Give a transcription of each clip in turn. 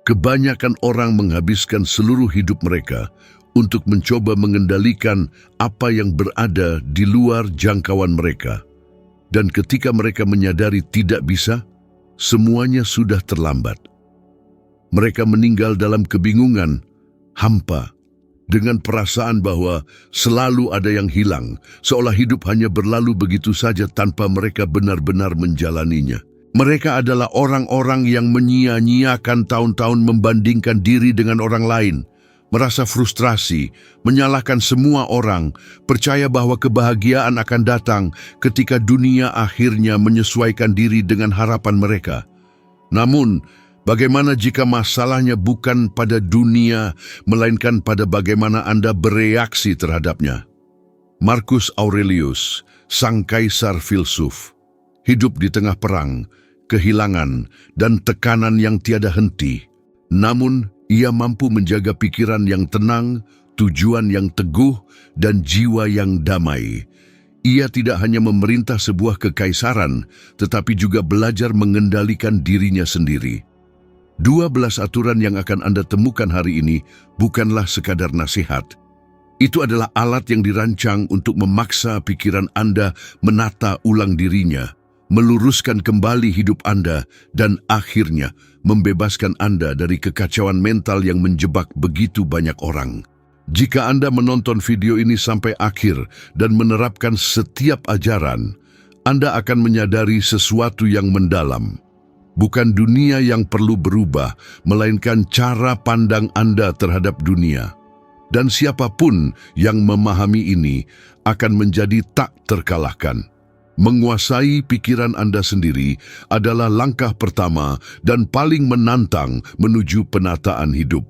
Kebanyakan orang menghabiskan seluruh hidup mereka untuk mencoba mengendalikan apa yang berada di luar jangkauan mereka. Dan ketika mereka menyadari tidak bisa, semuanya sudah terlambat. Mereka meninggal dalam kebingungan, hampa, dengan perasaan bahwa selalu ada yang hilang, seolah hidup hanya berlalu begitu saja tanpa mereka benar-benar menjalaninya. Mereka adalah orang-orang yang menyia-nyiakan tahun-tahun membandingkan diri dengan orang lain, merasa frustrasi, menyalahkan semua orang, percaya bahwa kebahagiaan akan datang ketika dunia akhirnya menyesuaikan diri dengan harapan mereka. Namun, bagaimana jika masalahnya bukan pada dunia, melainkan pada bagaimana Anda bereaksi terhadapnya? Marcus Aurelius, sang kaisar filsuf, hidup di tengah perang, kehilangan, dan tekanan yang tiada henti. Namun, ia mampu menjaga pikiran yang tenang, tujuan yang teguh, dan jiwa yang damai. Ia tidak hanya memerintah sebuah kekaisaran, tetapi juga belajar mengendalikan dirinya sendiri. 12 aturan yang akan Anda temukan hari ini bukanlah sekadar nasihat. Itu adalah alat yang dirancang untuk memaksa pikiran Anda menata ulang dirinya, meluruskan kembali hidup Anda, dan akhirnya membebaskan Anda dari kekacauan mental yang menjebak begitu banyak orang. Jika Anda menonton video ini sampai akhir dan menerapkan setiap ajaran, Anda akan menyadari sesuatu yang mendalam. Bukan dunia yang perlu berubah, melainkan cara pandang Anda terhadap dunia. Dan siapapun yang memahami ini akan menjadi tak terkalahkan. Menguasai pikiran Anda sendiri adalah langkah pertama dan paling menantang menuju penataan hidup.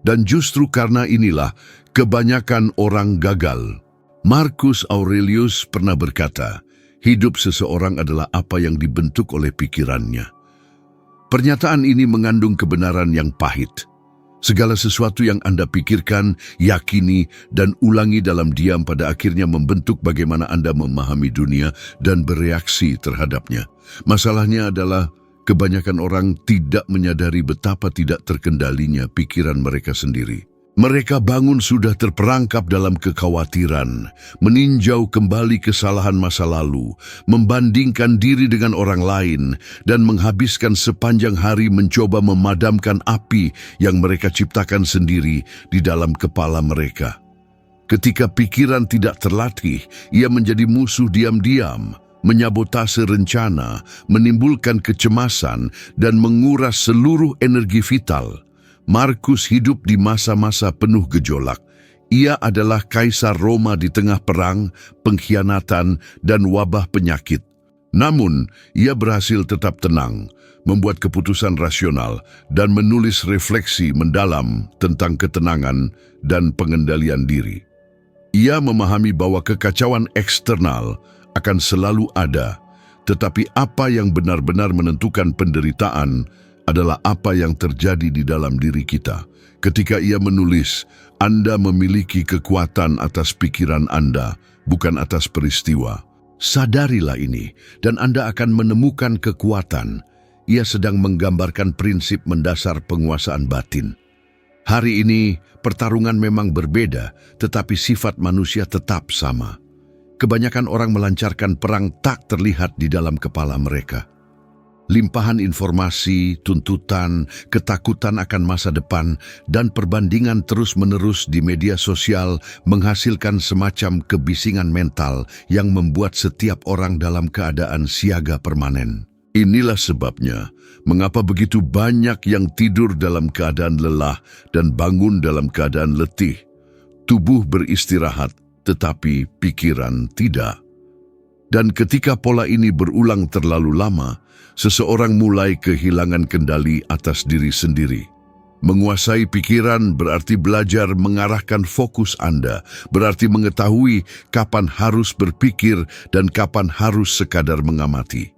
Dan justru karena inilah kebanyakan orang gagal. Marcus Aurelius pernah berkata, hidup seseorang adalah apa yang dibentuk oleh pikirannya. Pernyataan ini mengandung kebenaran yang pahit. Segala sesuatu yang Anda pikirkan, yakini, dan ulangi dalam diam pada akhirnya membentuk bagaimana Anda memahami dunia dan bereaksi terhadapnya. Masalahnya adalah kebanyakan orang tidak menyadari betapa tidak terkendalinya pikiran mereka sendiri. Mereka bangun sudah terperangkap dalam kekhawatiran, meninjau kembali kesalahan masa lalu, membandingkan diri dengan orang lain, dan menghabiskan sepanjang hari mencoba memadamkan api yang mereka ciptakan sendiri di dalam kepala mereka. Ketika pikiran tidak terlatih, ia menjadi musuh diam-diam, menyabotase rencana, menimbulkan kecemasan, dan menguras seluruh energi vital. Marcus hidup di masa-masa penuh gejolak. Ia adalah kaisar Roma di tengah perang, pengkhianatan, dan wabah penyakit. Namun, ia berhasil tetap tenang, membuat keputusan rasional, dan menulis refleksi mendalam tentang ketenangan dan pengendalian diri. Ia memahami bahwa kekacauan eksternal akan selalu ada, tetapi apa yang benar-benar menentukan penderitaan adalah apa yang terjadi di dalam diri kita. Ketika ia menulis, Anda memiliki kekuatan atas pikiran Anda, bukan atas peristiwa. Sadarilah ini, dan Anda akan menemukan kekuatan. Ia sedang menggambarkan prinsip mendasar penguasaan batin. Hari ini, pertarungan memang berbeda, tetapi sifat manusia tetap sama. Kebanyakan orang melancarkan perang tak terlihat di dalam kepala mereka. Limpahan informasi, tuntutan, ketakutan akan masa depan, dan perbandingan terus-menerus di media sosial menghasilkan semacam kebisingan mental yang membuat setiap orang dalam keadaan siaga permanen. Inilah sebabnya mengapa begitu banyak yang tidur dalam keadaan lelah dan bangun dalam keadaan letih. Tubuh beristirahat, tetapi pikiran tidak. Dan ketika pola ini berulang terlalu lama, seseorang mulai kehilangan kendali atas diri sendiri. Menguasai pikiran berarti belajar mengarahkan fokus Anda, berarti mengetahui kapan harus berpikir dan kapan harus sekadar mengamati.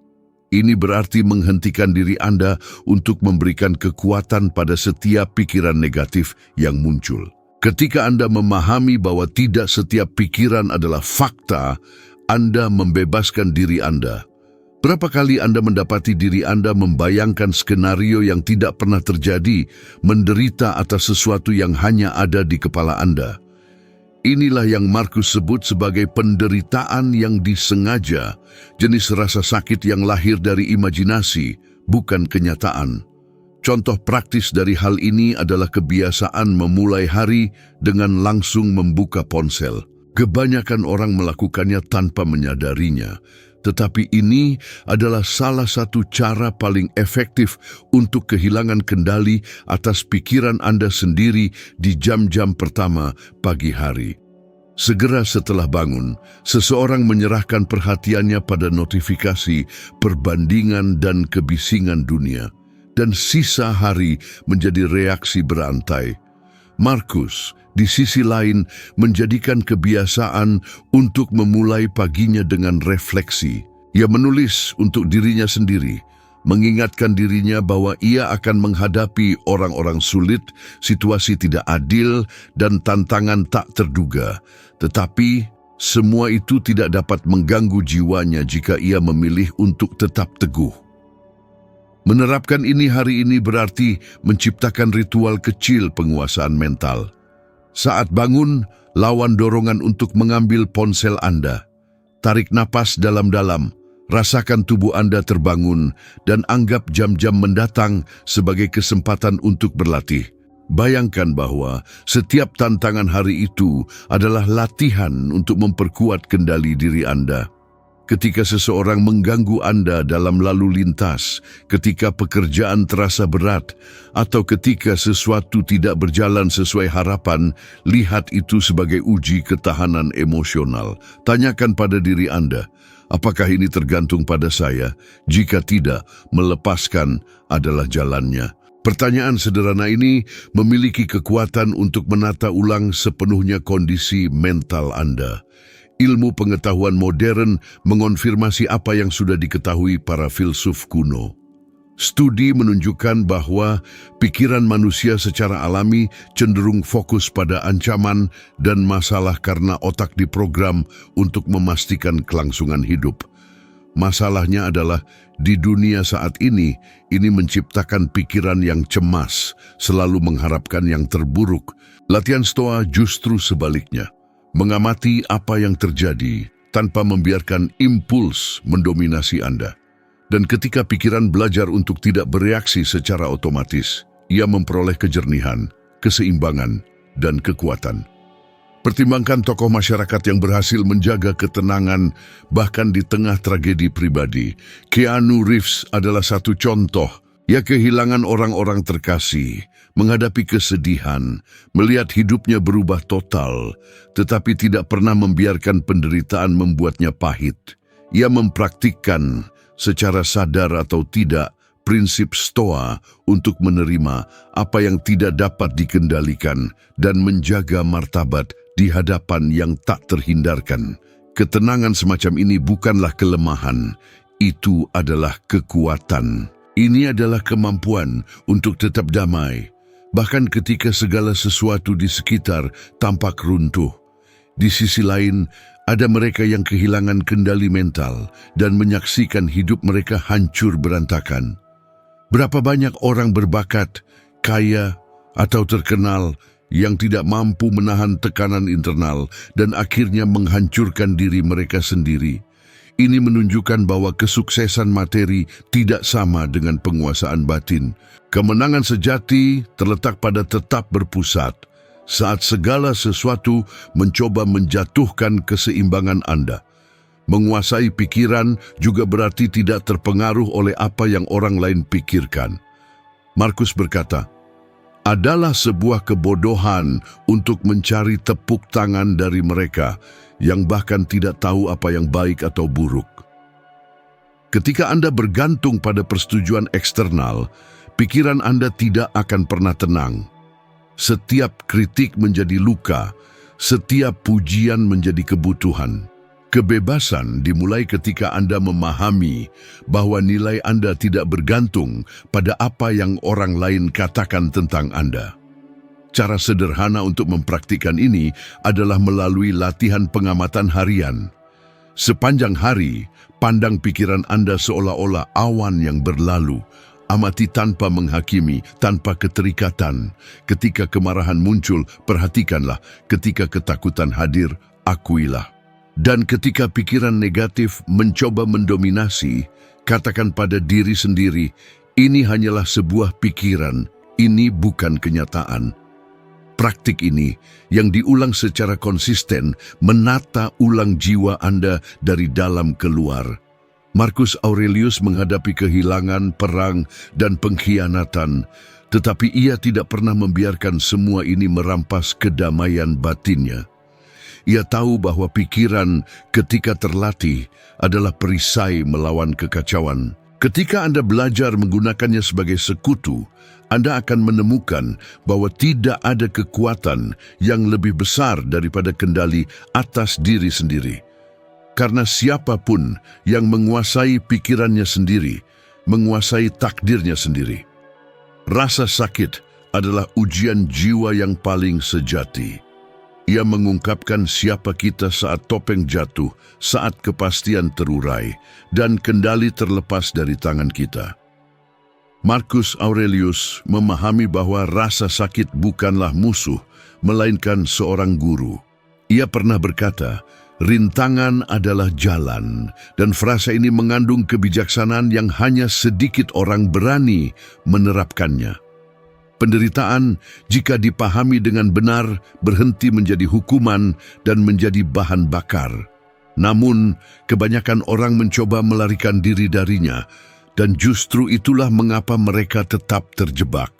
Ini berarti menghentikan diri Anda untuk memberikan kekuatan pada setiap pikiran negatif yang muncul. Ketika Anda memahami bahwa tidak setiap pikiran adalah fakta, Anda membebaskan diri Anda. Berapa kali Anda mendapati diri Anda membayangkan skenario yang tidak pernah terjadi, menderita atas sesuatu yang hanya ada di kepala Anda? Inilah yang Markus sebut sebagai penderitaan yang disengaja, jenis rasa sakit yang lahir dari imajinasi, bukan kenyataan. Contoh praktis dari hal ini adalah kebiasaan memulai hari dengan langsung membuka ponsel. Kebanyakan orang melakukannya tanpa menyadarinya. Tetapi ini adalah salah satu cara paling efektif untuk kehilangan kendali atas pikiran Anda sendiri di jam-jam pertama pagi hari. Segera setelah bangun, seseorang menyerahkan perhatiannya pada notifikasi, perbandingan, dan kebisingan dunia. Dan sisa hari menjadi reaksi berantai. Markus, di sisi lain, menjadikan kebiasaan untuk memulai paginya dengan refleksi. Ia menulis untuk dirinya sendiri, mengingatkan dirinya bahwa ia akan menghadapi orang-orang sulit, situasi tidak adil, dan tantangan tak terduga. Tetapi, semua itu tidak dapat mengganggu jiwanya jika ia memilih untuk tetap teguh. Menerapkan ini hari ini berarti menciptakan ritual kecil penguasaan mental. Saat bangun, lawan dorongan untuk mengambil ponsel Anda. Tarik napas dalam-dalam, rasakan tubuh Anda terbangun, dan anggap jam-jam mendatang sebagai kesempatan untuk berlatih. Bayangkan bahwa setiap tantangan hari itu adalah latihan untuk memperkuat kendali diri Anda. Ketika seseorang mengganggu Anda dalam lalu lintas, ketika pekerjaan terasa berat, atau ketika sesuatu tidak berjalan sesuai harapan, lihat itu sebagai uji ketahanan emosional. Tanyakan pada diri Anda, apakah ini tergantung pada saya? Jika tidak, melepaskan adalah jalannya. Pertanyaan sederhana ini memiliki kekuatan untuk menata ulang sepenuhnya kondisi mental Anda. Ilmu pengetahuan modern mengonfirmasi apa yang sudah diketahui para filsuf kuno. Studi menunjukkan bahwa pikiran manusia secara alami cenderung fokus pada ancaman dan masalah karena otak diprogram untuk memastikan kelangsungan hidup. Masalahnya adalah di dunia saat ini menciptakan pikiran yang cemas, selalu mengharapkan yang terburuk. Latihan Stoa justru sebaliknya. Mengamati apa yang terjadi tanpa membiarkan impuls mendominasi Anda. Dan ketika pikiran belajar untuk tidak bereaksi secara otomatis, ia memperoleh kejernihan, keseimbangan, dan kekuatan. Pertimbangkan tokoh masyarakat yang berhasil menjaga ketenangan bahkan di tengah tragedi pribadi. Keanu Reeves adalah satu contoh. Ia kehilangan orang-orang terkasih, menghadapi kesedihan, melihat hidupnya berubah total, tetapi tidak pernah membiarkan penderitaan membuatnya pahit. Ia mempraktikkan secara sadar atau tidak prinsip Stoa untuk menerima apa yang tidak dapat dikendalikan dan menjaga martabat di hadapan yang tak terhindarkan. Ketenangan semacam ini bukanlah kelemahan, itu adalah kekuatan. Ini adalah kemampuan untuk tetap damai, bahkan ketika segala sesuatu di sekitar tampak runtuh. Di sisi lain, ada mereka yang kehilangan kendali mental dan menyaksikan hidup mereka hancur berantakan. Berapa banyak orang berbakat, kaya, atau terkenal yang tidak mampu menahan tekanan internal dan akhirnya menghancurkan diri mereka sendiri. Ini menunjukkan bahwa kesuksesan materi tidak sama dengan penguasaan batin. Kemenangan sejati terletak pada tetap berpusat saat segala sesuatu mencoba menjatuhkan keseimbangan Anda. Menguasai pikiran juga berarti tidak terpengaruh oleh apa yang orang lain pikirkan. Markus berkata, adalah sebuah kebodohan untuk mencari tepuk tangan dari mereka yang bahkan tidak tahu apa yang baik atau buruk. Ketika Anda bergantung pada persetujuan eksternal, pikiran Anda tidak akan pernah tenang. Setiap kritik menjadi luka, setiap pujian menjadi kebutuhan. Kebebasan dimulai ketika Anda memahami bahwa nilai Anda tidak bergantung pada apa yang orang lain katakan tentang Anda. Cara sederhana untuk mempraktikkan ini adalah melalui latihan pengamatan harian. Sepanjang hari, pandang pikiran Anda seolah-olah awan yang berlalu. Amati tanpa menghakimi, tanpa keterikatan. Ketika kemarahan muncul, perhatikanlah. Ketika ketakutan hadir, akuilah. Dan ketika pikiran negatif mencoba mendominasi, katakan pada diri sendiri, ini hanyalah sebuah pikiran, ini bukan kenyataan. Praktik ini yang diulang secara konsisten menata ulang jiwa Anda dari dalam keluar. Marcus Aurelius menghadapi kehilangan, perang, dan pengkhianatan, tetapi ia tidak pernah membiarkan semua ini merampas kedamaian batinnya. Ia tahu bahwa pikiran ketika terlatih adalah perisai melawan kekacauan. Ketika Anda belajar menggunakannya sebagai sekutu, Anda akan menemukan bahwa tidak ada kekuatan yang lebih besar daripada kendali atas diri sendiri. Karena siapapun yang menguasai pikirannya sendiri, menguasai takdirnya sendiri. Rasa sakit adalah ujian jiwa yang paling sejati. Ia mengungkapkan siapa kita saat topeng jatuh, saat kepastian terurai, dan kendali terlepas dari tangan kita. Marcus Aurelius memahami bahwa rasa sakit bukanlah musuh, melainkan seorang guru. Ia pernah berkata, rintangan adalah jalan, dan frasa ini mengandung kebijaksanaan yang hanya sedikit orang berani menerapkannya. Penderitaan, jika dipahami dengan benar, berhenti menjadi hukuman dan menjadi bahan bakar. Namun, kebanyakan orang mencoba melarikan diri darinya, dan justru itulah mengapa mereka tetap terjebak.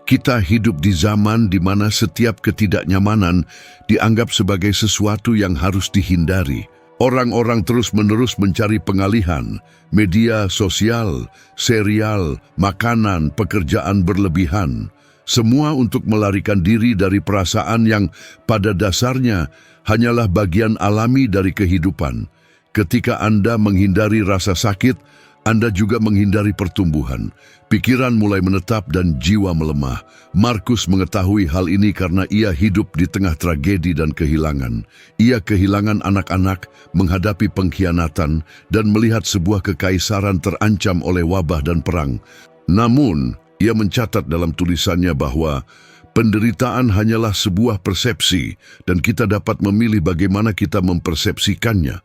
Kita hidup di zaman di mana setiap ketidaknyamanan dianggap sebagai sesuatu yang harus dihindari. Orang-orang terus-menerus mencari pengalihan, media sosial, serial, makanan, pekerjaan berlebihan. Semua untuk melarikan diri dari perasaan yang pada dasarnya hanyalah bagian alami dari kehidupan. Ketika Anda menghindari rasa sakit, Anda juga menghindari pertumbuhan. Pikiran mulai menetap dan jiwa melemah. Marcus mengetahui hal ini karena ia hidup di tengah tragedi dan kehilangan. Ia kehilangan anak-anak, menghadapi pengkhianatan, dan melihat sebuah kekaisaran terancam oleh wabah dan perang. Namun, ia mencatat dalam tulisannya bahwa penderitaan hanyalah sebuah persepsi dan kita dapat memilih bagaimana kita mempersepsikannya.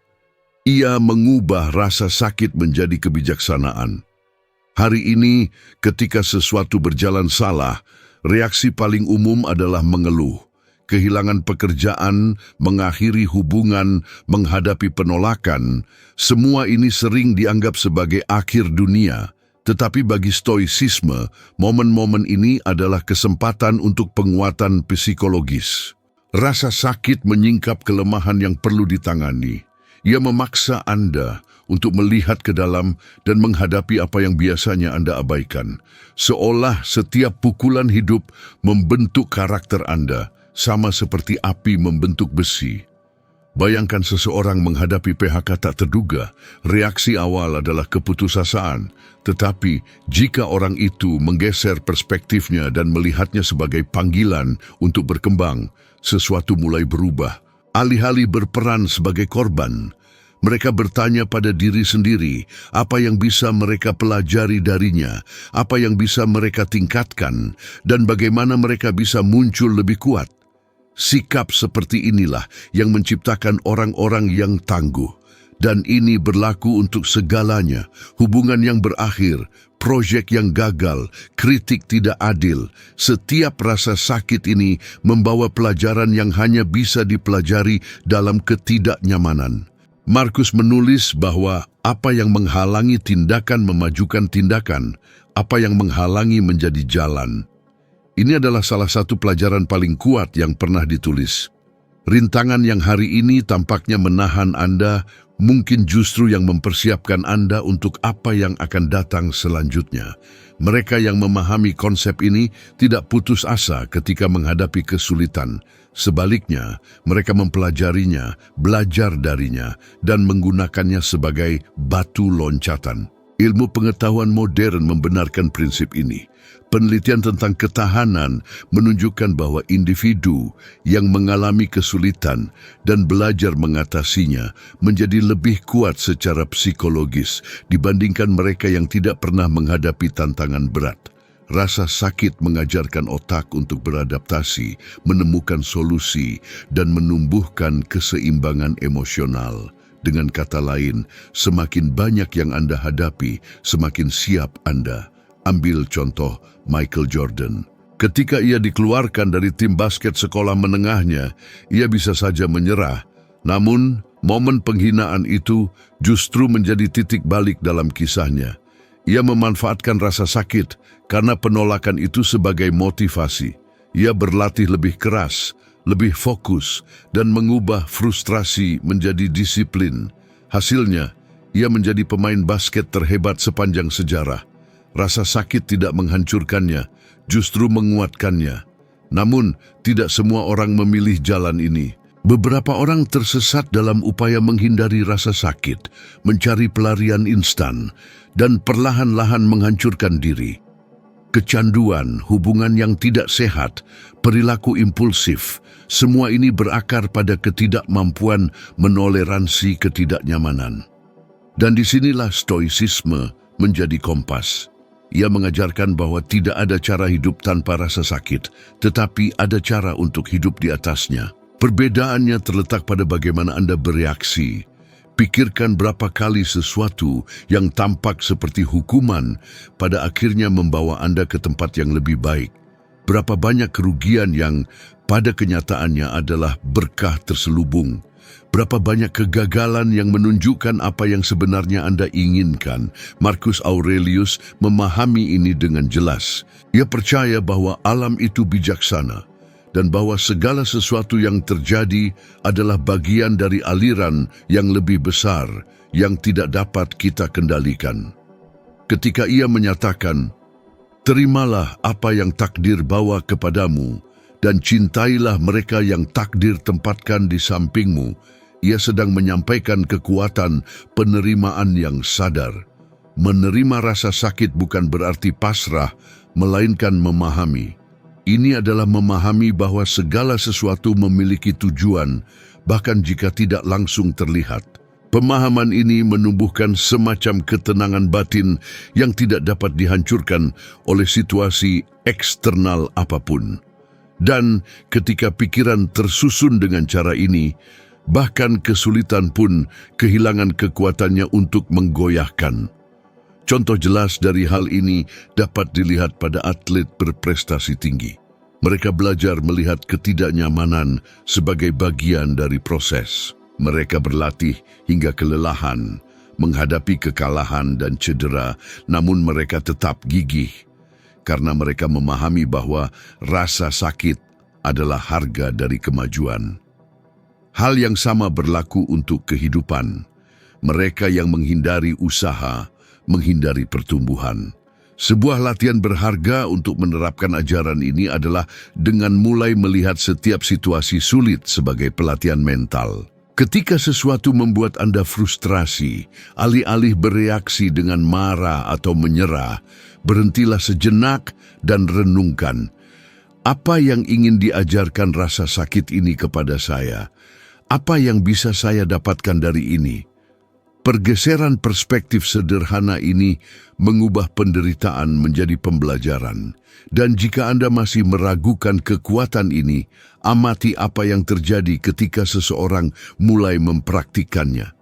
Ia mengubah rasa sakit menjadi kebijaksanaan. Hari ini, ketika sesuatu berjalan salah, reaksi paling umum adalah mengeluh. Kehilangan pekerjaan, mengakhiri hubungan, menghadapi penolakan, semua ini sering dianggap sebagai akhir dunia. Tetapi bagi stoicisme, momen-momen ini adalah kesempatan untuk penguatan psikologis. Rasa sakit menyingkap kelemahan yang perlu ditangani. Ia memaksa Anda untuk melihat ke dalam dan menghadapi apa yang biasanya Anda abaikan. Seolah setiap pukulan hidup membentuk karakter Anda, sama seperti api membentuk besi. Bayangkan seseorang menghadapi PHK tak terduga, reaksi awal adalah keputusasaan. Tetapi jika orang itu menggeser perspektifnya dan melihatnya sebagai panggilan untuk berkembang, sesuatu mulai berubah. Alih-alih berperan sebagai korban, mereka bertanya pada diri sendiri apa yang bisa mereka pelajari darinya, apa yang bisa mereka tingkatkan, dan bagaimana mereka bisa muncul lebih kuat. Sikap seperti inilah yang menciptakan orang-orang yang tangguh. Dan ini berlaku untuk segalanya, hubungan yang berakhir, proyek yang gagal, kritik tidak adil. Setiap rasa sakit ini membawa pelajaran yang hanya bisa dipelajari dalam ketidaknyamanan. Marcus menulis bahwa apa yang menghalangi tindakan memajukan tindakan, apa yang menghalangi menjadi jalan. Ini adalah salah satu pelajaran paling kuat yang pernah ditulis. Rintangan yang hari ini tampaknya menahan Anda, mungkin justru yang mempersiapkan Anda untuk apa yang akan datang selanjutnya. Mereka yang memahami konsep ini tidak putus asa ketika menghadapi kesulitan. Sebaliknya, mereka mempelajarinya, belajar darinya, dan menggunakannya sebagai batu loncatan. Ilmu pengetahuan modern membenarkan prinsip ini. Penelitian tentang ketahanan menunjukkan bahwa individu yang mengalami kesulitan dan belajar mengatasinya menjadi lebih kuat secara psikologis dibandingkan mereka yang tidak pernah menghadapi tantangan berat. Rasa sakit mengajarkan otak untuk beradaptasi, menemukan solusi, dan menumbuhkan keseimbangan emosional. Dengan kata lain, semakin banyak yang Anda hadapi, semakin siap Anda. Ambil contoh Michael Jordan. Ketika ia dikeluarkan dari tim basket sekolah menengahnya, ia bisa saja menyerah. Namun, momen penghinaan itu justru menjadi titik balik dalam kisahnya. Ia memanfaatkan rasa sakit karena penolakan itu sebagai motivasi. Ia berlatih lebih keras, lebih fokus, dan mengubah frustrasi menjadi disiplin. Hasilnya, ia menjadi pemain basket terhebat sepanjang sejarah. Rasa sakit tidak menghancurkannya, justru menguatkannya. Namun, tidak semua orang memilih jalan ini. Beberapa orang tersesat dalam upaya menghindari rasa sakit, mencari pelarian instan, dan perlahan-lahan menghancurkan diri. Kecanduan, hubungan yang tidak sehat, perilaku impulsif, semua ini berakar pada ketidakmampuan menoleransi ketidaknyamanan. Dan disinilah stoicisme menjadi kompas. Ia mengajarkan bahwa tidak ada cara hidup tanpa rasa sakit, tetapi ada cara untuk hidup di atasnya. Perbedaannya terletak pada bagaimana Anda bereaksi. Pikirkan berapa kali sesuatu yang tampak seperti hukuman pada akhirnya membawa Anda ke tempat yang lebih baik. Berapa banyak kerugian yang pada kenyataannya adalah berkah terselubung. Berapa banyak kegagalan yang menunjukkan apa yang sebenarnya Anda inginkan. Marcus Aurelius memahami ini dengan jelas. Ia percaya bahwa alam itu bijaksana dan bahwa segala sesuatu yang terjadi adalah bagian dari aliran yang lebih besar yang tidak dapat kita kendalikan. Ketika ia menyatakan, "Terimalah apa yang takdir bawa kepadamu dan cintailah mereka yang takdir tempatkan di sampingmu," ia sedang menyampaikan kekuatan penerimaan yang sadar. Menerima rasa sakit bukan berarti pasrah, melainkan memahami. Ini adalah memahami bahwa segala sesuatu memiliki tujuan, bahkan jika tidak langsung terlihat. Pemahaman ini menumbuhkan semacam ketenangan batin yang tidak dapat dihancurkan oleh situasi eksternal apapun. Dan ketika pikiran tersusun dengan cara ini, bahkan kesulitan pun kehilangan kekuatannya untuk menggoyahkan. Contoh jelas dari hal ini dapat dilihat pada atlet berprestasi tinggi. Mereka belajar melihat ketidaknyamanan sebagai bagian dari proses. Mereka berlatih hingga kelelahan, menghadapi kekalahan dan cedera, namun mereka tetap gigih karena mereka memahami bahwa rasa sakit adalah harga dari kemajuan. Hal yang sama berlaku untuk kehidupan. Mereka yang menghindari usaha, menghindari pertumbuhan. Sebuah latihan berharga untuk menerapkan ajaran ini adalah dengan mulai melihat setiap situasi sulit sebagai pelatihan mental. Ketika sesuatu membuat Anda frustrasi, alih-alih bereaksi dengan marah atau menyerah, berhentilah sejenak dan renungkan. Apa yang ingin diajarkan rasa sakit ini kepada saya? Apa yang bisa saya dapatkan dari ini? Pergeseran perspektif sederhana ini mengubah penderitaan menjadi pembelajaran. Dan jika Anda masih meragukan kekuatan ini, amati apa yang terjadi ketika seseorang mulai mempraktikannya.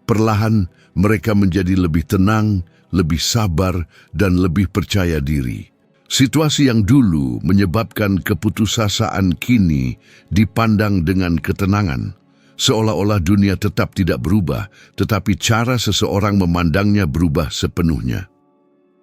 Perlahan mereka menjadi lebih tenang, lebih sabar, dan lebih percaya diri. Situasi yang dulu menyebabkan keputusasaan kini dipandang dengan ketenangan. Seolah-olah dunia tetap tidak berubah, tetapi cara seseorang memandangnya berubah sepenuhnya.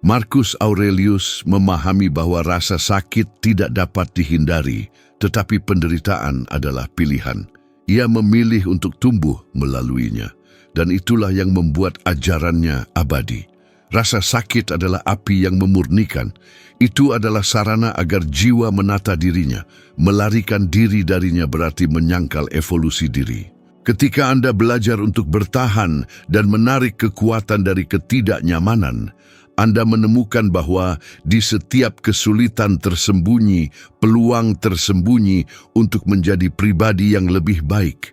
Marcus Aurelius memahami bahwa rasa sakit tidak dapat dihindari, tetapi penderitaan adalah pilihan. Ia memilih untuk tumbuh melaluinya, dan itulah yang membuat ajarannya abadi. Rasa sakit adalah api yang memurnikan. Itu adalah sarana agar jiwa menata dirinya. Melarikan diri darinya berarti menyangkal evolusi diri. Ketika Anda belajar untuk bertahan dan menarik kekuatan dari ketidaknyamanan, Anda menemukan bahwa di setiap kesulitan tersembunyi, peluang tersembunyi untuk menjadi pribadi yang lebih baik.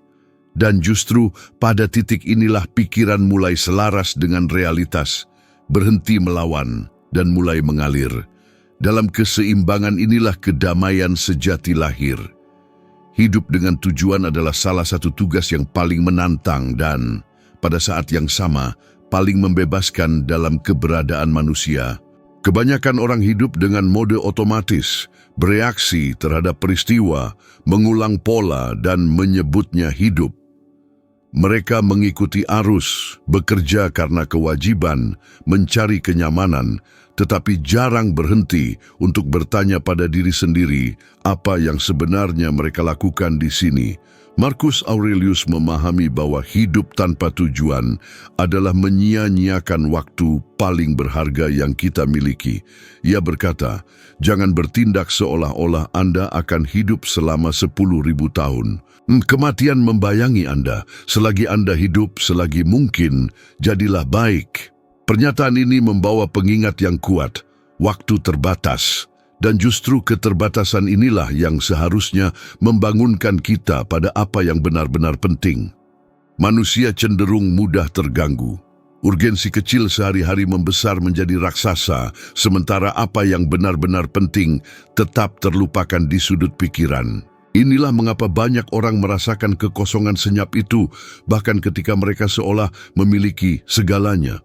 Dan justru pada titik inilah pikiran mulai selaras dengan realitas, berhenti melawan, dan mulai mengalir. Dalam keseimbangan inilah kedamaian sejati lahir. Hidup dengan tujuan adalah salah satu tugas yang paling menantang dan, pada saat yang sama, paling membebaskan dalam keberadaan manusia. Kebanyakan orang hidup dengan mode otomatis, bereaksi terhadap peristiwa, mengulang pola dan menyebutnya hidup. Mereka mengikuti arus, bekerja karena kewajiban, mencari kenyamanan, tetapi jarang berhenti untuk bertanya pada diri sendiri apa yang sebenarnya mereka lakukan di sini. Marcus Aurelius memahami bahwa hidup tanpa tujuan adalah menyia-nyiakan waktu paling berharga yang kita miliki. Ia berkata, jangan bertindak seolah-olah Anda akan hidup selama 10.000 tahun. Kematian membayangi Anda. Selagi Anda hidup, selagi mungkin, jadilah baik. Pernyataan ini membawa pengingat yang kuat, waktu terbatas, dan justru keterbatasan inilah yang seharusnya membangunkan kita pada apa yang benar-benar penting. Manusia cenderung mudah terganggu. Urgensi kecil sehari-hari membesar menjadi raksasa, sementara apa yang benar-benar penting tetap terlupakan di sudut pikiran. Inilah mengapa banyak orang merasakan kekosongan senyap itu, bahkan ketika mereka seolah memiliki segalanya.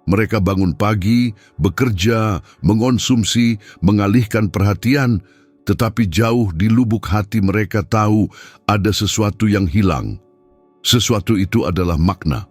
Mereka bangun pagi, bekerja, mengonsumsi, mengalihkan perhatian, tetapi jauh di lubuk hati mereka tahu ada sesuatu yang hilang. Sesuatu itu adalah makna.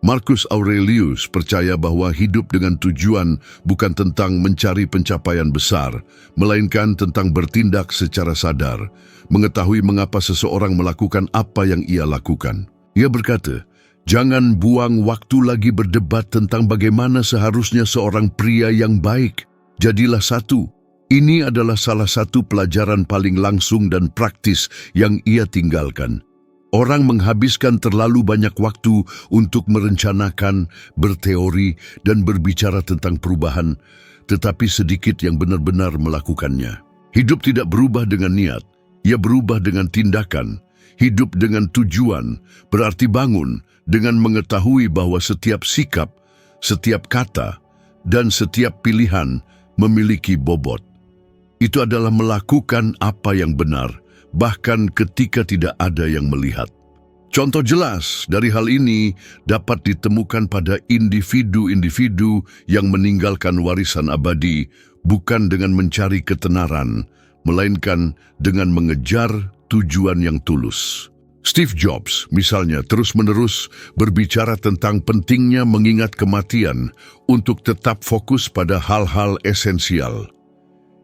Marcus Aurelius percaya bahwa hidup dengan tujuan bukan tentang mencari pencapaian besar, melainkan tentang bertindak secara sadar, mengetahui mengapa seseorang melakukan apa yang ia lakukan. Ia berkata, jangan buang waktu lagi berdebat tentang bagaimana seharusnya seorang pria yang baik. Jadilah satu. Ini adalah salah satu pelajaran paling langsung dan praktis yang ia tinggalkan. Orang menghabiskan terlalu banyak waktu untuk merencanakan, berteori, dan berbicara tentang perubahan, tetapi sedikit yang benar-benar melakukannya. Hidup tidak berubah dengan niat, ia berubah dengan tindakan. Hidup dengan tujuan berarti bangun dengan mengetahui bahwa setiap sikap, setiap kata, dan setiap pilihan memiliki bobot. Itu adalah melakukan apa yang benar, bahkan ketika tidak ada yang melihat. Contoh jelas dari hal ini dapat ditemukan pada individu-individu yang meninggalkan warisan abadi, bukan dengan mencari ketenaran, melainkan dengan mengejar tujuan yang tulus. Steve Jobs, misalnya, terus-menerus berbicara tentang pentingnya mengingat kematian untuk tetap fokus pada hal-hal esensial.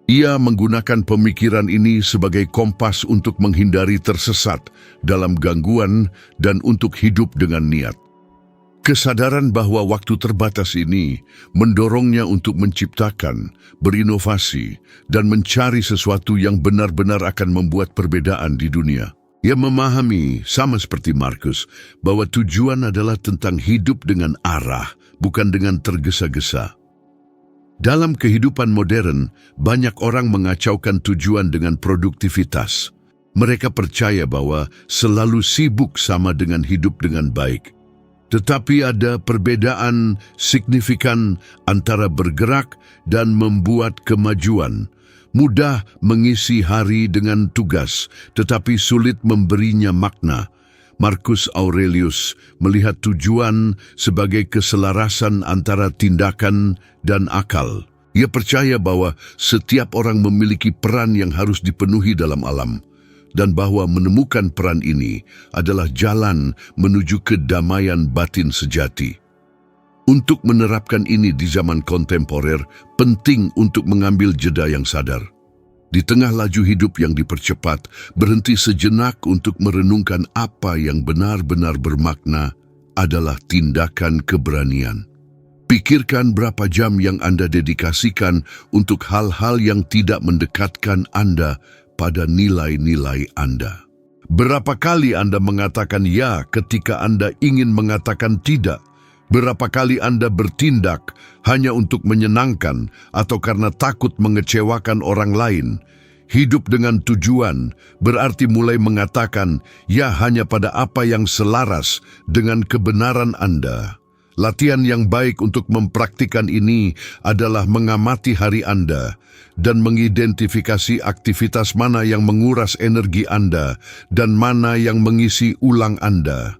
Ia menggunakan pemikiran ini sebagai kompas untuk menghindari tersesat dalam gangguan dan untuk hidup dengan niat. Kesadaran bahwa waktu terbatas ini mendorongnya untuk menciptakan, berinovasi, dan mencari sesuatu yang benar-benar akan membuat perbedaan di dunia. Ia memahami, sama seperti Marcus, bahwa tujuan adalah tentang hidup dengan arah, bukan dengan tergesa-gesa. Dalam kehidupan modern, banyak orang mengacaukan tujuan dengan produktivitas. Mereka percaya bahwa selalu sibuk sama dengan hidup dengan baik. Tetapi ada perbedaan signifikan antara bergerak dan membuat kemajuan. Mudah mengisi hari dengan tugas, tetapi sulit memberinya makna. Marcus Aurelius melihat tujuan sebagai keselarasan antara tindakan dan akal. Ia percaya bahwa setiap orang memiliki peran yang harus dipenuhi dalam alam, dan bahwa menemukan peran ini adalah jalan menuju kedamaian batin sejati. Untuk menerapkan ini di zaman kontemporer, penting untuk mengambil jeda yang sadar. Di tengah laju hidup yang dipercepat, berhenti sejenak untuk merenungkan apa yang benar-benar bermakna adalah tindakan keberanian. Pikirkan berapa jam yang Anda dedikasikan untuk hal-hal yang tidak mendekatkan Anda pada nilai-nilai Anda. Berapa kali Anda mengatakan ya ketika Anda ingin mengatakan tidak? Berapa kali Anda bertindak hanya untuk menyenangkan atau karena takut mengecewakan orang lain? Hidup dengan tujuan berarti mulai mengatakan ya hanya pada apa yang selaras dengan kebenaran Anda. Latihan yang baik untuk mempraktikkan ini adalah mengamati hari Anda dan mengidentifikasi aktivitas mana yang menguras energi Anda dan mana yang mengisi ulang Anda.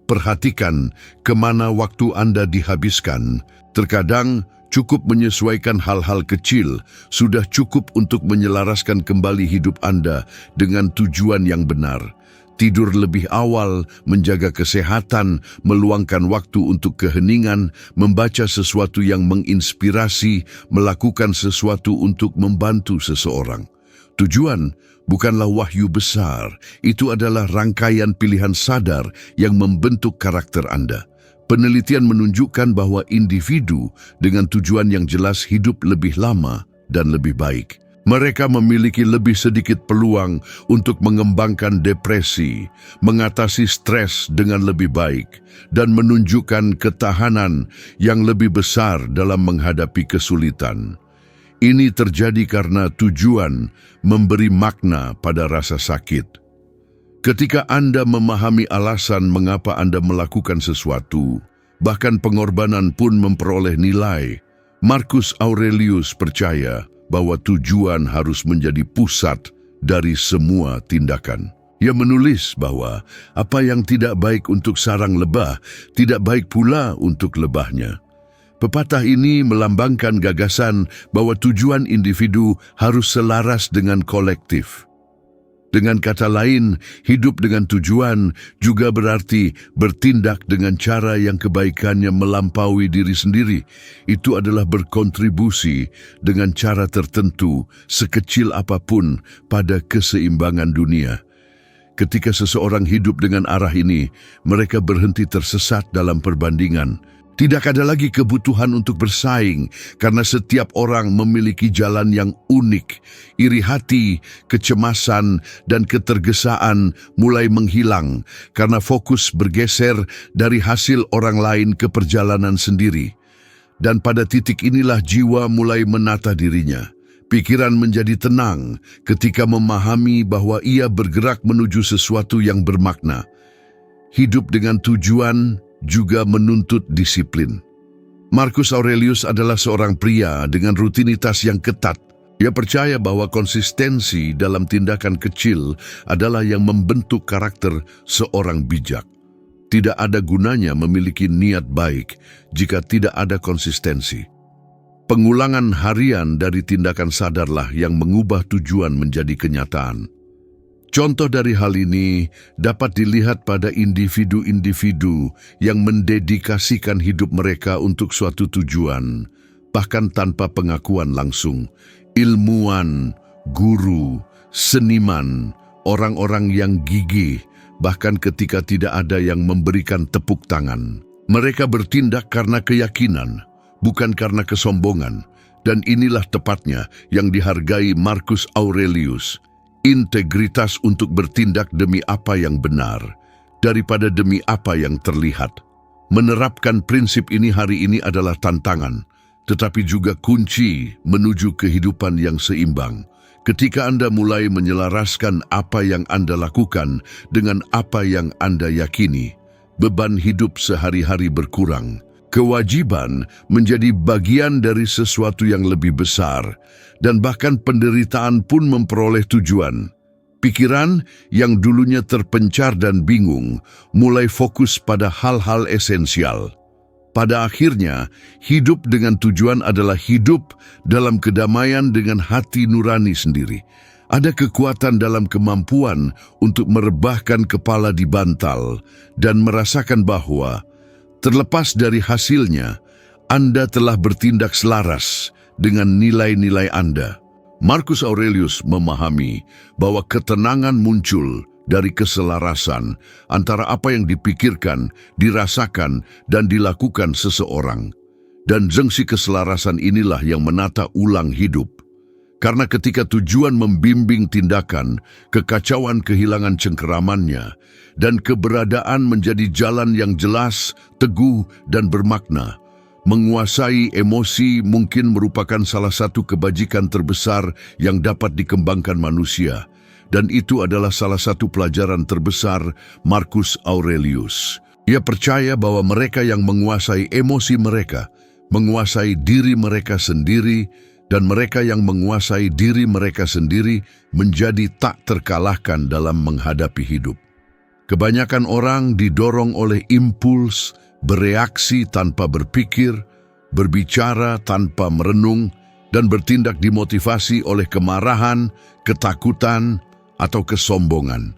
Perhatikan kemana waktu Anda dihabiskan. Terkadang cukup menyesuaikan hal-hal kecil, sudah cukup untuk menyelaraskan kembali hidup Anda dengan tujuan yang benar. Tidur lebih awal, menjaga kesehatan, meluangkan waktu untuk keheningan, membaca sesuatu yang menginspirasi, melakukan sesuatu untuk membantu seseorang. Tujuan bukanlah wahyu besar, itu adalah rangkaian pilihan sadar yang membentuk karakter Anda. Penelitian menunjukkan bahwa individu dengan tujuan yang jelas hidup lebih lama dan lebih baik. Mereka memiliki lebih sedikit peluang untuk mengembangkan depresi, mengatasi stres dengan lebih baik, dan menunjukkan ketahanan yang lebih besar dalam menghadapi kesulitan. Ini terjadi karena tujuan memberi makna pada rasa sakit. Ketika Anda memahami alasan mengapa Anda melakukan sesuatu, bahkan pengorbanan pun memperoleh nilai. Marcus Aurelius percaya bahwa tujuan harus menjadi pusat dari semua tindakan. Ia menulis bahwa apa yang tidak baik untuk sarang lebah, tidak baik pula untuk lebahnya. Pepatah ini melambangkan gagasan bahwa tujuan individu harus selaras dengan kolektif. Dengan kata lain, hidup dengan tujuan juga berarti bertindak dengan cara yang kebaikannya melampaui diri sendiri. Itu adalah berkontribusi dengan cara tertentu, sekecil apapun, pada keseimbangan dunia. Ketika seseorang hidup dengan arah ini, mereka berhenti tersesat dalam perbandingan. Tidak ada lagi kebutuhan untuk bersaing karena setiap orang memiliki jalan yang unik. Iri hati, kecemasan, dan ketergesaan mulai menghilang karena fokus bergeser dari hasil orang lain ke perjalanan sendiri. Dan pada titik inilah jiwa mulai menata dirinya. Pikiran menjadi tenang ketika memahami bahwa ia bergerak menuju sesuatu yang bermakna. Hidup dengan tujuan juga menuntut disiplin. Marcus Aurelius adalah seorang pria dengan rutinitas yang ketat. Ia percaya bahwa konsistensi dalam tindakan kecil adalah yang membentuk karakter seorang bijak. Tidak ada gunanya memiliki niat baik jika tidak ada konsistensi. Pengulangan harian dari tindakan sadarlah yang mengubah tujuan menjadi kenyataan. Contoh dari hal ini dapat dilihat pada individu-individu yang mendedikasikan hidup mereka untuk suatu tujuan, bahkan tanpa pengakuan langsung. Ilmuwan, guru, seniman, orang-orang yang gigih, bahkan ketika tidak ada yang memberikan tepuk tangan. Mereka bertindak karena keyakinan, bukan karena kesombongan, dan inilah tepatnya yang dihargai Marcus Aurelius. Integritas untuk bertindak demi apa yang benar, daripada demi apa yang terlihat. Menerapkan prinsip ini hari ini adalah tantangan, tetapi juga kunci menuju kehidupan yang seimbang. Ketika Anda mulai menyelaraskan apa yang Anda lakukan dengan apa yang Anda yakini, beban hidup sehari-hari berkurang. Kewajiban menjadi bagian dari sesuatu yang lebih besar, dan bahkan penderitaan pun memperoleh tujuan. Pikiran yang dulunya terpencar dan bingung mulai fokus pada hal-hal esensial. Pada akhirnya, hidup dengan tujuan adalah hidup dalam kedamaian dengan hati nurani sendiri. Ada kekuatan dalam kemampuan untuk merebahkan kepala di bantal dan merasakan bahwa terlepas dari hasilnya, Anda telah bertindak selaras dengan nilai-nilai Anda. Marcus Aurelius memahami bahwa ketenangan muncul dari keselarasan antara apa yang dipikirkan, dirasakan, dan dilakukan seseorang. Dan zengsi keselarasan inilah yang menata ulang hidup. Karena ketika tujuan membimbing tindakan, kekacauan kehilangan cengkeramannya, dan keberadaan menjadi jalan yang jelas, teguh, dan bermakna. Menguasai emosi mungkin merupakan salah satu kebajikan terbesar yang dapat dikembangkan manusia, dan itu adalah salah satu pelajaran terbesar Marcus Aurelius. Ia percaya bahwa mereka yang menguasai emosi mereka, menguasai diri mereka sendiri, dan mereka yang menguasai diri mereka sendiri menjadi tak terkalahkan dalam menghadapi hidup. Kebanyakan orang didorong oleh impuls, bereaksi tanpa berpikir, berbicara tanpa merenung, dan bertindak dimotivasi oleh kemarahan, ketakutan, atau kesombongan.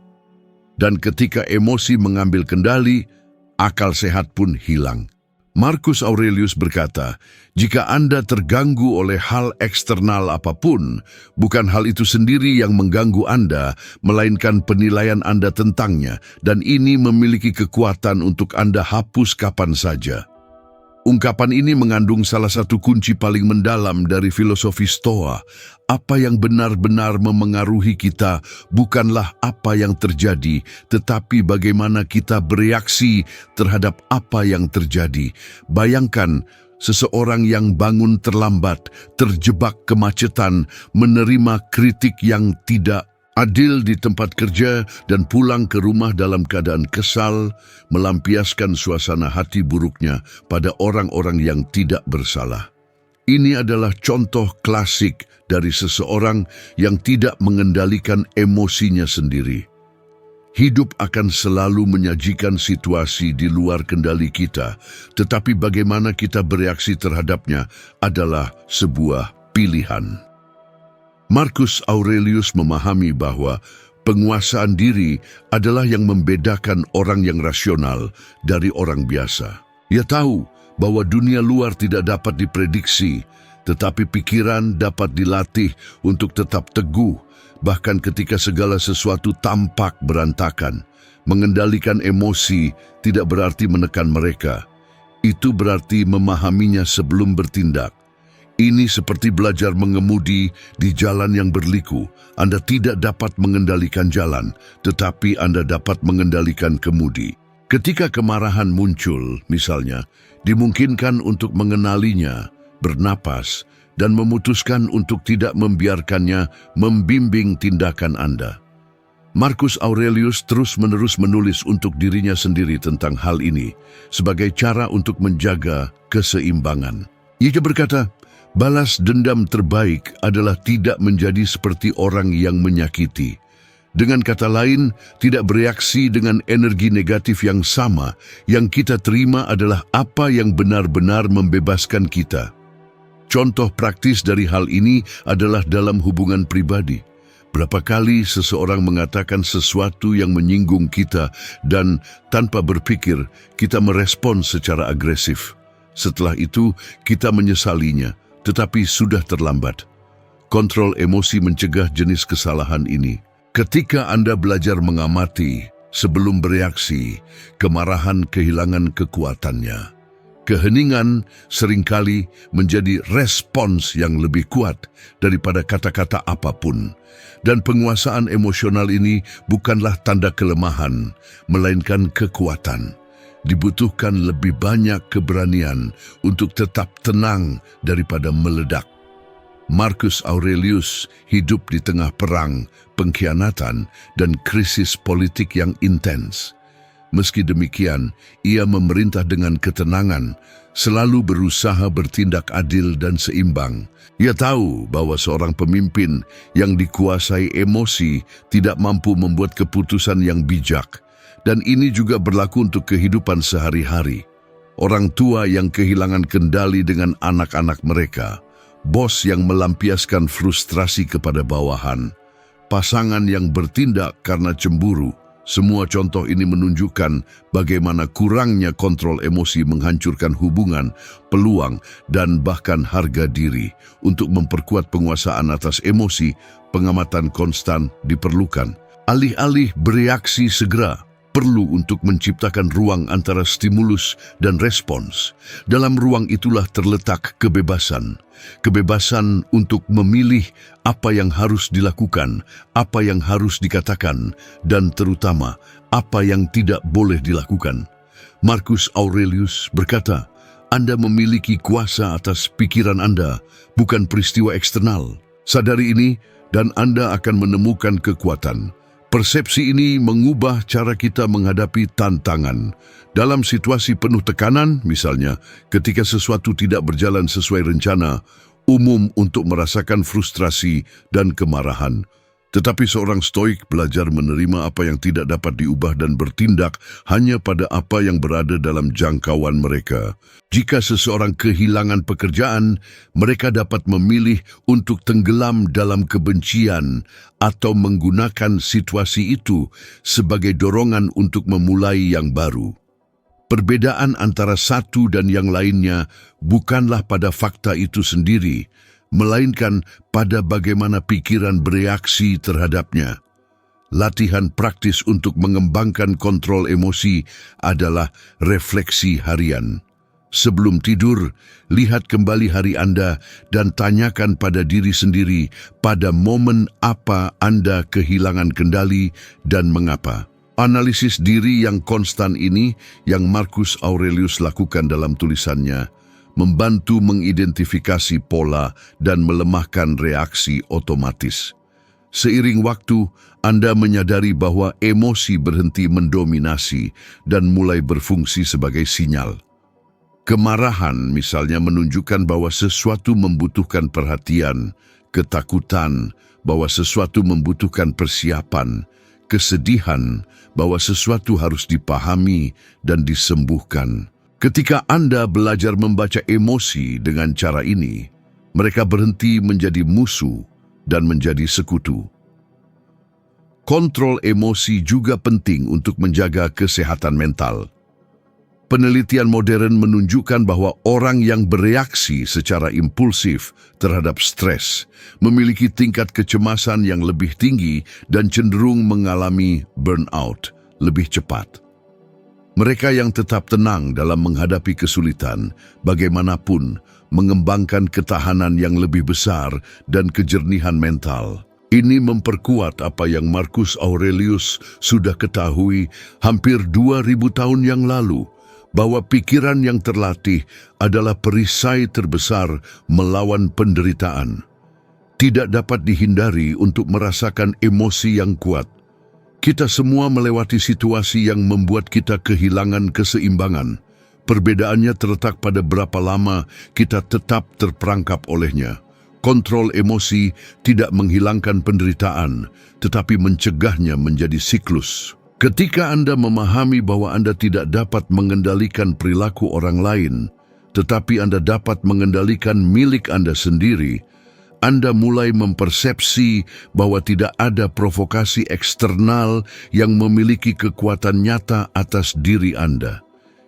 Dan ketika emosi mengambil kendali, akal sehat pun hilang. Marcus Aurelius berkata, jika Anda terganggu oleh hal eksternal apapun, bukan hal itu sendiri yang mengganggu Anda, melainkan penilaian Anda tentangnya, dan ini memiliki kekuatan untuk Anda hapus kapan saja. Ungkapan ini mengandung salah satu kunci paling mendalam dari filosofi Stoa. Apa yang benar-benar memengaruhi kita bukanlah apa yang terjadi, tetapi bagaimana kita bereaksi terhadap apa yang terjadi. Bayangkan seseorang yang bangun terlambat, terjebak kemacetan, menerima kritik yang tidak adil di tempat kerja, dan pulang ke rumah dalam keadaan kesal, melampiaskan suasana hati buruknya pada orang-orang yang tidak bersalah. Ini adalah contoh klasik dari seseorang yang tidak mengendalikan emosinya sendiri. Hidup akan selalu menyajikan situasi di luar kendali kita, tetapi bagaimana kita bereaksi terhadapnya adalah sebuah pilihan. Marcus Aurelius memahami bahwa penguasaan diri adalah yang membedakan orang yang rasional dari orang biasa. Ia tahu bahwa dunia luar tidak dapat diprediksi, tetapi pikiran dapat dilatih untuk tetap teguh, bahkan ketika segala sesuatu tampak berantakan. Mengendalikan emosi tidak berarti menekan mereka. Itu berarti memahaminya sebelum bertindak. Ini seperti belajar mengemudi di jalan yang berliku. Anda tidak dapat mengendalikan jalan, tetapi Anda dapat mengendalikan kemudi. Ketika kemarahan muncul, misalnya, dimungkinkan untuk mengenalinya, bernapas, dan memutuskan untuk tidak membiarkannya membimbing tindakan Anda. Marcus Aurelius terus-menerus menulis untuk dirinya sendiri tentang hal ini sebagai cara untuk menjaga keseimbangan. Ia berkata, balas dendam terbaik adalah tidak menjadi seperti orang yang menyakiti. Dengan kata lain, tidak bereaksi dengan energi negatif yang sama. Yang kita terima adalah apa yang benar-benar membebaskan kita. Contoh praktis dari hal ini adalah dalam hubungan pribadi. Berapa kali seseorang mengatakan sesuatu yang menyinggung kita dan tanpa berpikir kita merespon secara agresif. Setelah itu kita menyesalinya, tetapi sudah terlambat. Kontrol emosi mencegah jenis kesalahan ini. Ketika Anda belajar mengamati sebelum bereaksi, kemarahan kehilangan kekuatannya. Keheningan seringkali menjadi respons yang lebih kuat daripada kata-kata apapun. Dan penguasaan emosional ini bukanlah tanda kelemahan, melainkan kekuatan. Dibutuhkan lebih banyak keberanian untuk tetap tenang daripada meledak. Marcus Aurelius hidup di tengah perang, pengkhianatan, dan krisis politik yang intens. Meski demikian, ia memerintah dengan ketenangan, selalu berusaha bertindak adil dan seimbang. Ia tahu bahwa seorang pemimpin yang dikuasai emosi tidak mampu membuat keputusan yang bijak. Dan ini juga berlaku untuk kehidupan sehari-hari. Orang tua yang kehilangan kendali dengan anak-anak mereka, bos yang melampiaskan frustrasi kepada bawahan, pasangan yang bertindak karena cemburu. Semua contoh ini menunjukkan bagaimana kurangnya kontrol emosi menghancurkan hubungan, peluang, dan bahkan harga diri. Untuk memperkuat penguasaan atas emosi, pengamatan konstan diperlukan. Alih-alih bereaksi segera, perlu untuk menciptakan ruang antara stimulus dan respons. Dalam ruang itulah terletak kebebasan. Kebebasan untuk memilih apa yang harus dilakukan, apa yang harus dikatakan, dan terutama apa yang tidak boleh dilakukan. Marcus Aurelius berkata, Anda memiliki kuasa atas pikiran Anda, bukan peristiwa eksternal. Sadari ini, dan Anda akan menemukan kekuatan. Persepsi ini mengubah cara kita menghadapi tantangan. Dalam situasi penuh tekanan, misalnya, ketika sesuatu tidak berjalan sesuai rencana, umum untuk merasakan frustrasi dan kemarahan. Tetapi seorang stoik belajar menerima apa yang tidak dapat diubah dan bertindak hanya pada apa yang berada dalam jangkauan mereka. Jika seseorang kehilangan pekerjaan, mereka dapat memilih untuk tenggelam dalam kebencian atau menggunakan situasi itu sebagai dorongan untuk memulai yang baru. Perbedaan antara satu dan yang lainnya bukanlah pada fakta itu sendiri, melainkan pada bagaimana pikiran bereaksi terhadapnya. Latihan praktis untuk mengembangkan kontrol emosi adalah refleksi harian. Sebelum tidur, lihat kembali hari Anda dan tanyakan pada diri sendiri pada momen apa Anda kehilangan kendali dan mengapa. Analisis diri yang konstan ini yang Marcus Aurelius lakukan dalam tulisannya, membantu mengidentifikasi pola dan melemahkan reaksi otomatis. Seiring waktu, Anda menyadari bahwa emosi berhenti mendominasi dan mulai berfungsi sebagai sinyal. Kemarahan misalnya menunjukkan bahwa sesuatu membutuhkan perhatian, ketakutan bahwa sesuatu membutuhkan persiapan, kesedihan bahwa sesuatu harus dipahami dan disembuhkan. Ketika Anda belajar membaca emosi dengan cara ini, mereka berhenti menjadi musuh dan menjadi sekutu. Kontrol emosi juga penting untuk menjaga kesehatan mental. Penelitian modern menunjukkan bahwa orang yang bereaksi secara impulsif terhadap stres memiliki tingkat kecemasan yang lebih tinggi dan cenderung mengalami burnout lebih cepat. Mereka yang tetap tenang dalam menghadapi kesulitan, bagaimanapun mengembangkan ketahanan yang lebih besar dan kejernihan mental. Ini memperkuat apa yang Marcus Aurelius sudah ketahui hampir 2000 tahun yang lalu, bahwa pikiran yang terlatih adalah perisai terbesar melawan penderitaan. Tidak dapat dihindari untuk merasakan emosi yang kuat. Kita semua melewati situasi yang membuat kita kehilangan keseimbangan. Perbedaannya terletak pada berapa lama kita tetap terperangkap olehnya. Kontrol emosi tidak menghilangkan penderitaan, tetapi mencegahnya menjadi siklus. Ketika Anda memahami bahwa Anda tidak dapat mengendalikan perilaku orang lain, tetapi Anda dapat mengendalikan milik Anda sendiri, Anda mulai mempersepsi bahwa tidak ada provokasi eksternal yang memiliki kekuatan nyata atas diri Anda.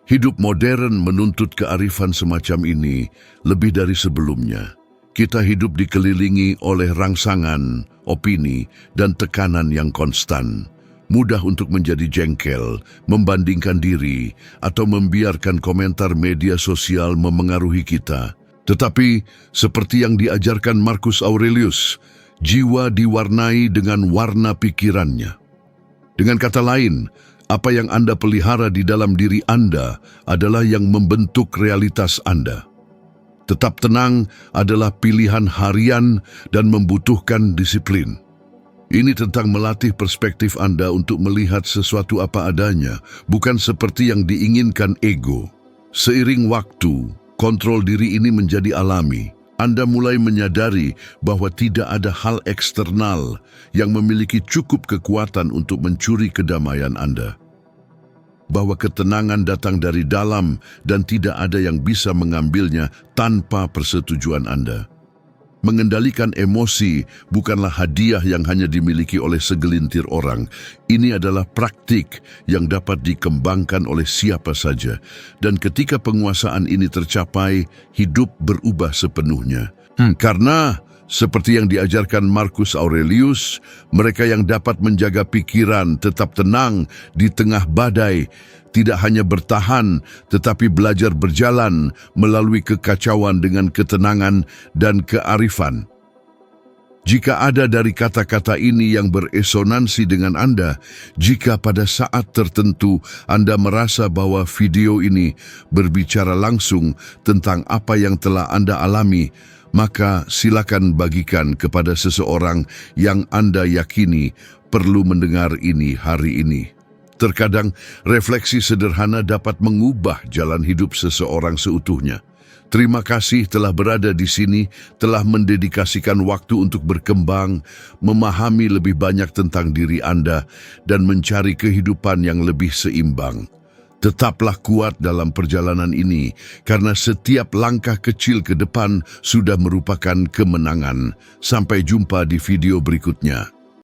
Hidup modern menuntut kearifan semacam ini lebih dari sebelumnya. Kita hidup dikelilingi oleh rangsangan, opini, dan tekanan yang konstan. Mudah untuk menjadi jengkel, membandingkan diri, atau membiarkan komentar media sosial memengaruhi kita. Tetapi, seperti yang diajarkan Marcus Aurelius, jiwa diwarnai dengan warna pikirannya. Dengan kata lain, apa yang Anda pelihara di dalam diri Anda adalah yang membentuk realitas Anda. Tetap tenang adalah pilihan harian dan membutuhkan disiplin. Ini tentang melatih perspektif Anda untuk melihat sesuatu apa adanya, bukan seperti yang diinginkan ego. Seiring waktu, kontrol diri ini menjadi alami. Anda mulai menyadari bahwa tidak ada hal eksternal yang memiliki cukup kekuatan untuk mencuri kedamaian Anda. Bahwa ketenangan datang dari dalam dan tidak ada yang bisa mengambilnya tanpa persetujuan Anda. Mengendalikan emosi bukanlah hadiah yang hanya dimiliki oleh segelintir orang. Ini adalah praktik yang dapat dikembangkan oleh siapa saja. Dan ketika penguasaan ini tercapai, hidup berubah sepenuhnya. Karena Seperti yang diajarkan Marcus Aurelius, mereka yang dapat menjaga pikiran tetap tenang di tengah badai, tidak hanya bertahan tetapi belajar berjalan melalui kekacauan dengan ketenangan dan kearifan. Jika ada dari kata-kata ini yang beresonansi dengan Anda, jika pada saat tertentu Anda merasa bahwa video ini berbicara langsung tentang apa yang telah Anda alami, maka silakan bagikan kepada seseorang yang Anda yakini perlu mendengar ini hari ini. Terkadang refleksi sederhana dapat mengubah jalan hidup seseorang seutuhnya. Terima kasih telah berada di sini, telah mendedikasikan waktu untuk berkembang, memahami lebih banyak tentang diri Anda, dan mencari kehidupan yang lebih seimbang. Tetaplah kuat dalam perjalanan ini, karena setiap langkah kecil ke depan sudah merupakan kemenangan. Sampai jumpa di video berikutnya.